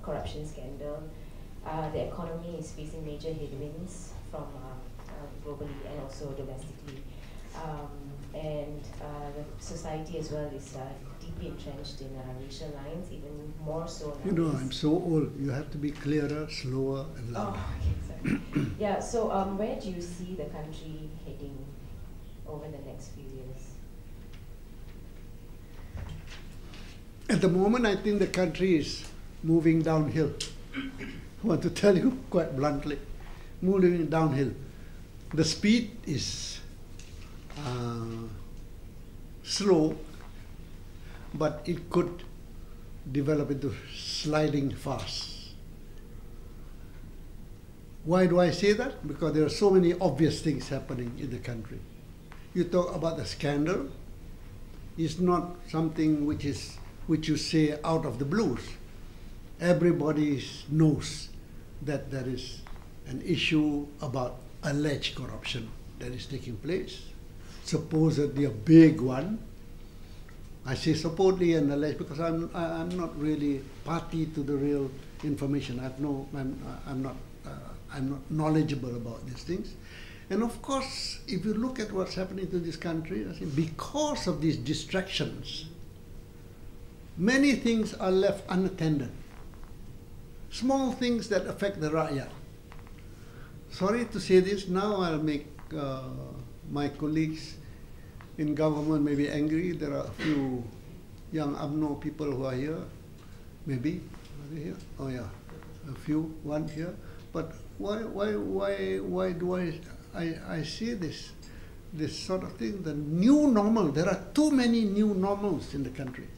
corruption scandal. The economy is facing major headwinds from globally and also domestically. And the society as well is deeply entrenched in racial lines, even more so now. You know, I'm so old. You have to be clearer, slower, and louder. Oh, okay, sorry. Yeah, so where do you see the country heading over the next few years? At the moment, I think the country is moving downhill. I want to tell you quite bluntly, moving downhill. The speed is slow, but it could develop into sliding fast. Why do I say that? Because there are so many obvious things happening in the country. You talk about the scandal. It's not something which you say out of the blues. Everybody knows that there is an issue about alleged corruption that is taking place. Supposedly a big one. I say supposedly and alleged because I'm not really party to the real information. I'm not knowledgeable about these things. And of course, if you look at what's happening to this country, I think because of these distractions, many things are left unattended. Small things that affect the rakyat. Sorry to say this, now I'll make my colleagues in government maybe angry. There are a few young UMNO people who are here. Maybe, are they here? Oh yeah, a few, one here. But why do I see this sort of thing, the new normal? There are too many new normals in the country.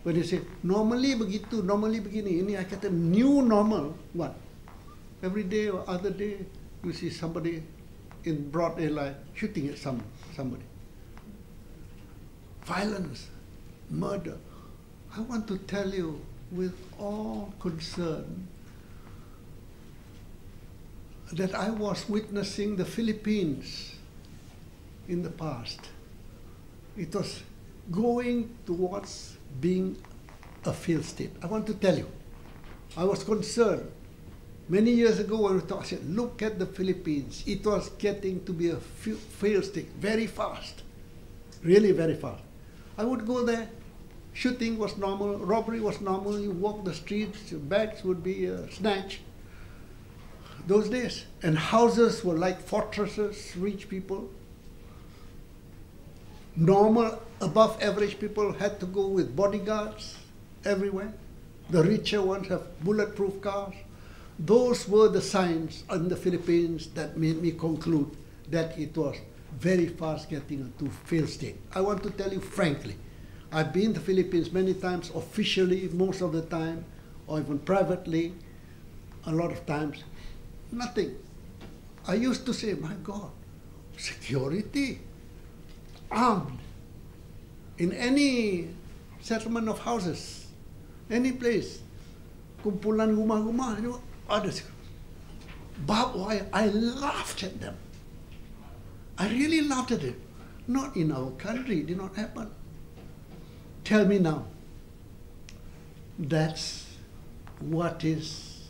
When you say, normally begitu, normally begini, ini I kata new normal, what? Every day or other day, you see somebody in broad daylight shooting at somebody. Violence, murder. I want to tell you with all concern that I was witnessing the Philippines in the past. It was going towards being a failed state. I want to tell you, I was concerned. Many years ago when we talked, I said, look at the Philippines. It was getting to be a failed state very fast, really very fast. I would go there, shooting was normal, robbery was normal, you walk the streets, your bags would be snatched. Those days. And houses were like fortresses, rich people. Normal, above average people had to go with bodyguards everywhere. The richer ones have bulletproof cars. Those were the signs in the Philippines that made me conclude that it was very fast getting to failed state. I want to tell you frankly, I've been to the Philippines many times, officially most of the time, or even privately, a lot of times. Nothing. I used to say, my God, security, armed, in any settlement of houses, any place, kumpulan rumah-rumah, you know, others. Barbed wire, I laughed at them. I really laughed at it. Not in our country, it did not happen. Tell me now, that's what is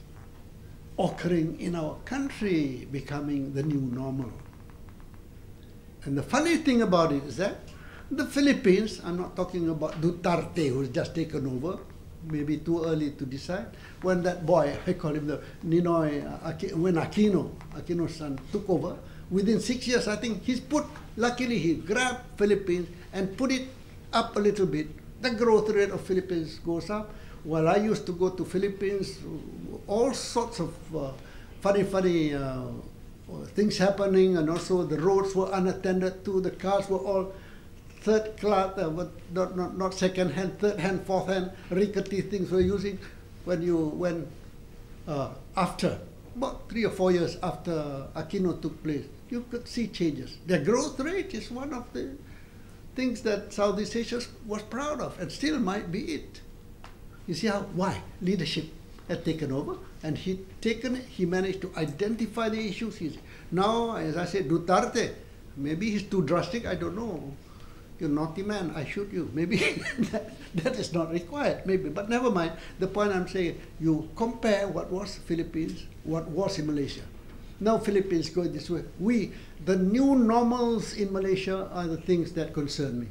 occurring in our country, becoming the new normal. And the funny thing about it is that the Philippines, I'm not talking about Duterte, who's just taken over, maybe too early to decide, when that boy, I call him the Ninoy, when Aquino's son took over, within 6 years, I think luckily he grabbed Philippines and put it up a little bit. The growth rate of Philippines goes up. While I used to go to Philippines, all sorts of funny things happening, and also the roads were unattended to, the cars were all third class, not second hand, third hand, fourth hand, rickety things we're using. When after, about 3 or 4 years after Aquino took place, you could see changes. The growth rate is one of the things that Southeast Asia was proud of, and still might be it. You see why? Leadership had taken over, and he managed to identify the issues. Now, as I said, Duterte, maybe he's too drastic, I don't know. you're naughty man, I shoot you. Maybe that is not required, maybe, but never mind. The point I'm saying, you compare what was Philippines, what was in Malaysia. Now Philippines go this way. The new normals in Malaysia are the things that concern me.